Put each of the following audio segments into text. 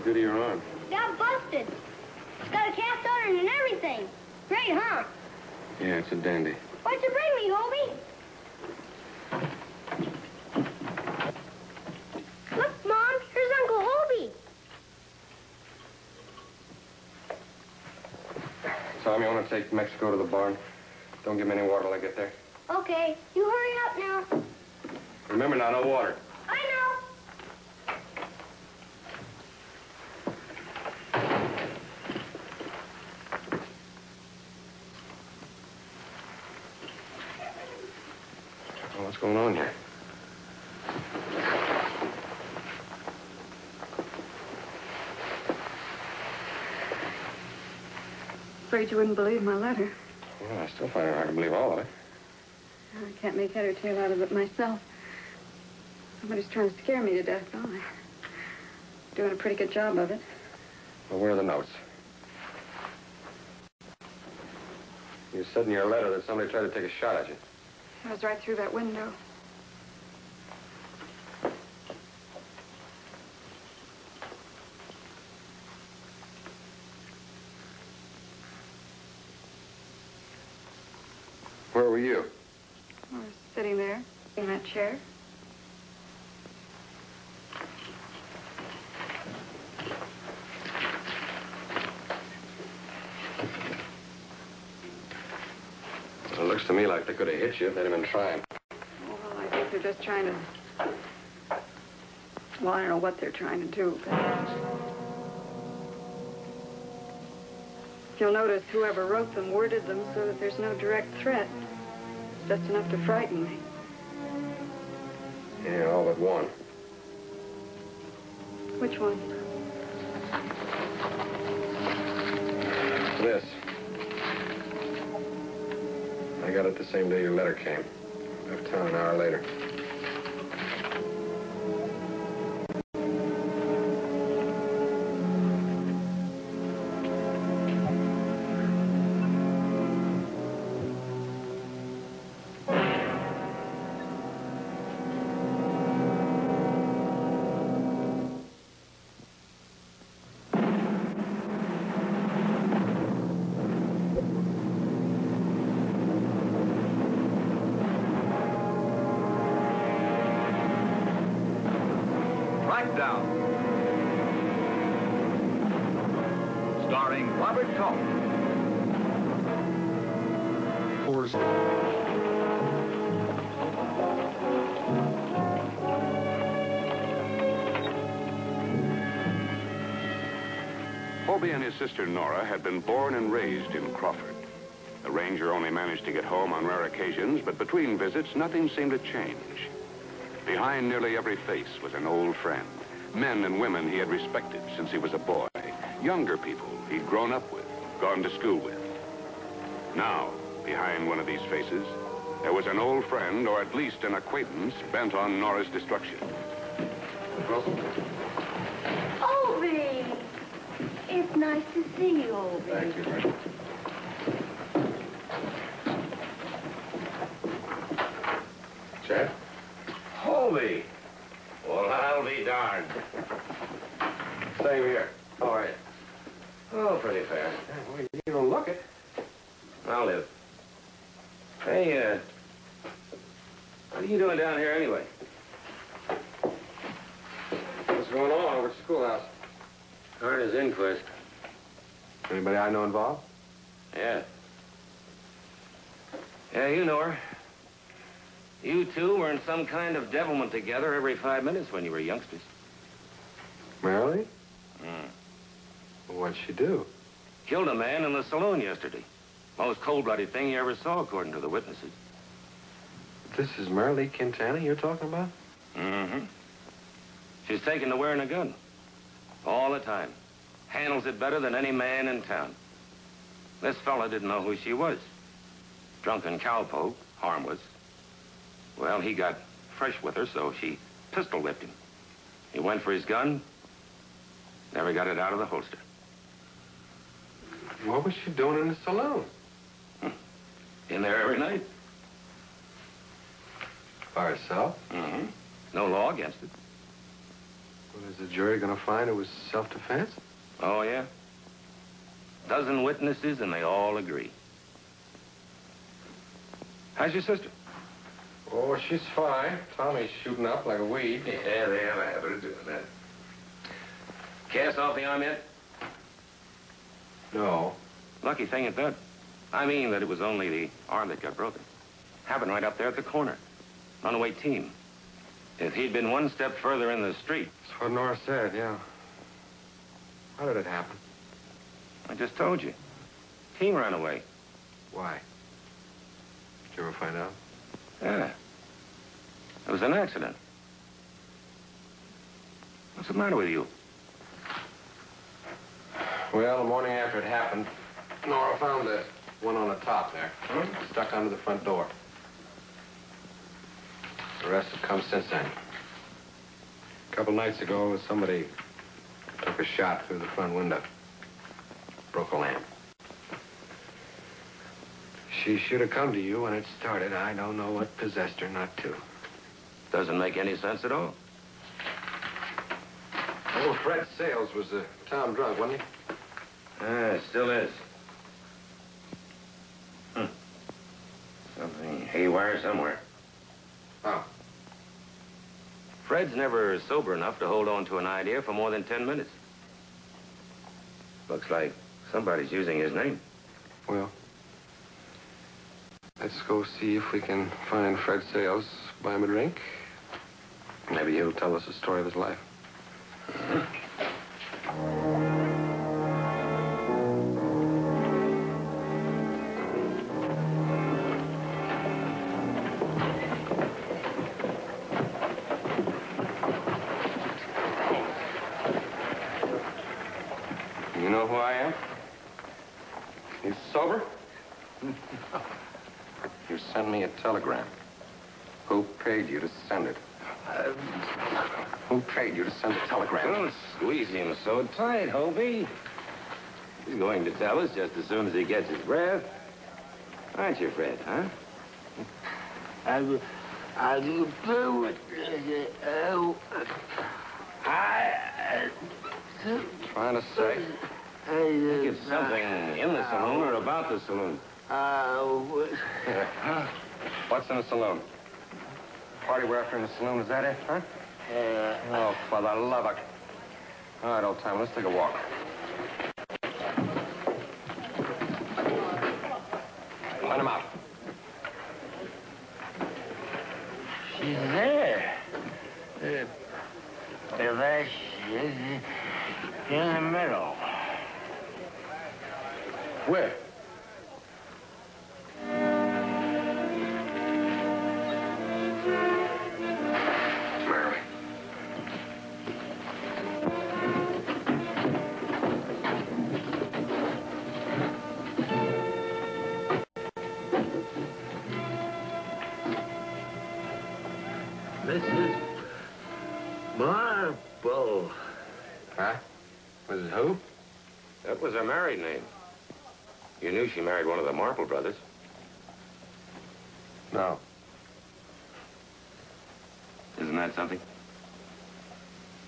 it do to your arm? Got busted. It's got a cast on it and everything. Great, huh? Yeah, it's a dandy. Why'd you bring me, Hobie? Look, Mom, here's Uncle Hobie. Tom, you want to take Mexico to the barn? Don't give me any water till I get there. Okay, you hurry up now. Remember now, no water. I know. Well, what's going on here? Afraid you wouldn't believe my letter. Well, I still find it hard to believe all of it. I can't make head or tail out of it myself. Somebody's trying to scare me to death, though. I'm doing a pretty good job of it. Well, where are the notes? You said in your letter that somebody tried to take a shot at you. I was right through that window. Where were you? I was sitting there in that chair. It looks to me like they could have hit you if they'd have been trying. Well, I think they're just trying to... Well, I don't know what they're trying to do, but... You'll notice whoever wrote them worded them so that there's no direct threat. It's just enough to frighten me. Yeah, all but one. Which one? This. I got it the same day your letter came. Left town an hour later. Trackdown. Starring Robert Culp. Hobie and his sister Norah had been born and raised in Crawford. The ranger only managed to get home on rare occasions, but between visits, nothing seemed to change. Behind nearly every face was an old friend. Men and women he had respected since he was a boy. Younger people he'd grown up with, gone to school with. Now, behind one of these faces, there was an old friend, or at least an acquaintance, bent on Norah's destruction. Russell? Hobie! It's nice to see you, Hobie. Thank you, Ray. Chad? Hobie! Well, I'll be darned. Same here. How are you? Oh, pretty fair. Well, you don't look it. I'll live. Hey, what are you doing down here anyway? What's going on over at the schoolhouse? Carter's inquest. Anybody I know involved? Yeah. Yeah, you know her. You two were in some kind of devilment together every 5 minutes when you were youngsters. Merrilee? Well, what'd she do? Killed a man in the saloon yesterday. Most cold-blooded thing you ever saw, according to the witnesses. This is Merrilee Quintana you're talking about? Mm-hmm. She's taken to wearing a gun. All the time. Handles it better than any man in town. This fella didn't know who she was. Drunken cowpoke, harmless. Well, he got fresh with her, so she pistol whipped him. He went for his gun, never got it out of the holster. What was she doing in the saloon? In there every night. By herself? Mm-hmm. No law against it. Well, is the jury going to find it was self-defense? Oh, yeah? Dozen witnesses, and they all agree. How's your sister? Oh, she's fine. Tommy's shooting up like a weed. Yeah, they have a habit of doing that. Cast off the arm yet? No. Lucky thing at that. I mean that it was only the arm that got broken. Happened right up there at the corner. Runaway team. If he'd been one step further in the street. That's what Norah said, yeah. How did it happen? I just told you. Team ran away. Why? Did you ever find out? Yeah. It was an accident. What's the matter with you? Well, the morning after it happened, Norah found the one on the top there. Stuck under the front door. The rest have come since then. A couple nights ago, somebody took a shot through the front window. Broke a lamp. She should have come to you when it started. I don't know what possessed her not to. Doesn't make any sense at all. Old Fred Seels was a town drunk, wasn't he? It still is. Something haywire somewhere. Oh. Fred's never sober enough to hold on to an idea for more than 10 minutes. Looks like somebody's using his name. Well, let's go see if we can find Fred Seels, buy him a drink. Maybe he'll tell us the story of his life. You know who I am? You sober? You sent me a telegram. Who paid you to send it? Who paid you to send the telegram? Don't squeeze him so tight, Hobie. He's going to tell us just as soon as he gets his breath. Aren't you, Fred, huh? Trying to say? I think it's something in the saloon or about the saloon. What's in the saloon? Party we're after in the saloon, is that it, huh? Oh, for the love of... All right, old time, let's take a walk. Let him out. She's there. There she is, in the middle. Where? Merrilee. Mrs. Marple. Huh? Was it who? That was her married name. You knew she married one of the Marple brothers. No. Isn't that something?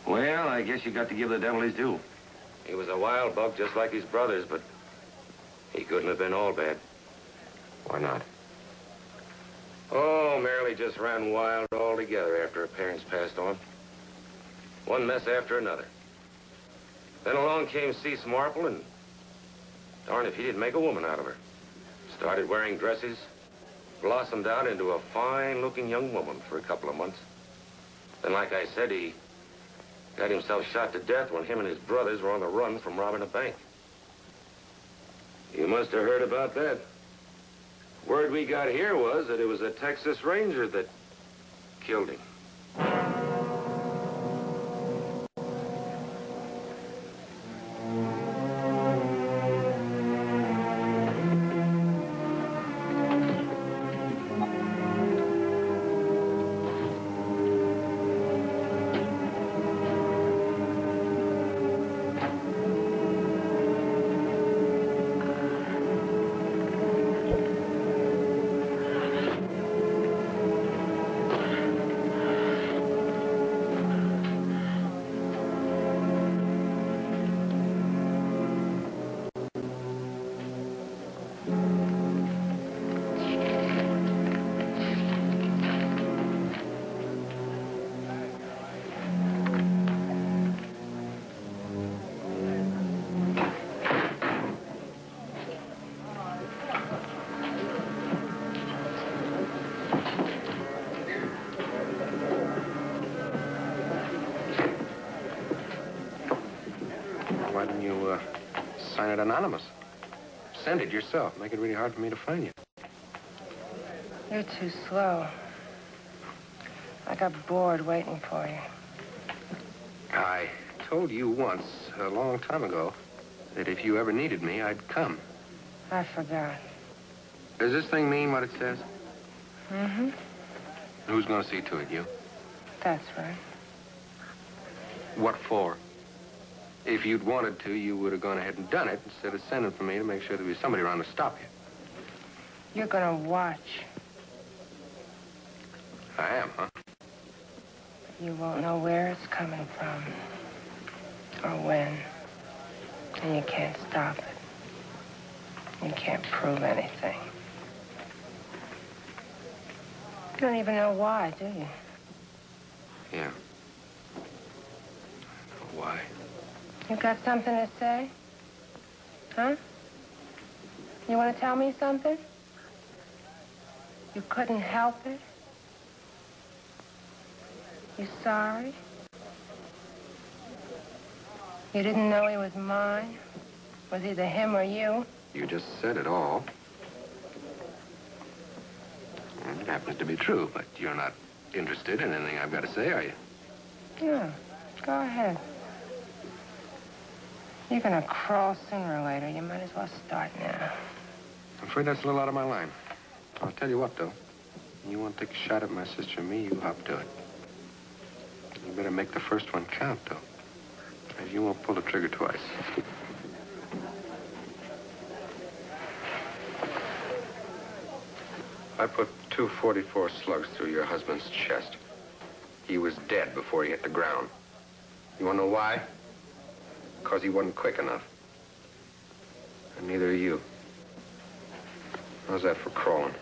Well, I guess you got to give the devil his due. He was a wild buck just like his brothers, but he couldn't have been all bad. Why not? Oh, Merrilee just ran wild altogether after her parents passed on. One mess after another. Then along came Cease Marple, and darn if he didn't make a woman out of her. Started wearing dresses, blossomed out into a fine-looking young woman for a couple of months. Then, like I said, he got himself shot to death when him and his brothers were on the run from robbing a bank. You must have heard about that. Word we got here was that it was a Texas Ranger that killed him. sign it anonymous. Send it yourself. Make it really hard for me to find you. You're too slow. I got bored waiting for you. I told you once, a long time ago, that if you ever needed me, I'd come. I forgot. Does this thing mean what it says? Mm-hmm. Who's going to see to it, you? That's right. What for? If you'd wanted to, you would have gone ahead and done it instead of sending for me to make sure there was somebody around to stop you. You're gonna watch. I am, huh? You won't know where it's coming from or when. And you can't stop it. You can't prove anything. You don't even know why, do you? Yeah. Why? You got something to say? Huh? You want to tell me something? You couldn't help it? You sorry? You didn't know he was mine? Was either him or you? You just said it all. It happens to be true, but you're not interested in anything I've got to say, are you? Yeah, go ahead. You're gonna crawl sooner or later. You might as well start now. I'm afraid that's a little out of my line. I'll tell you what, though. You want to take a shot at my sister and me, you hop to it. You better make the first one count, though. As you won't pull the trigger twice. I put 244 slugs through your husband's chest. He was dead before he hit the ground. You want to know why? Because he wasn't quick enough. And neither are you. How's that for crawling?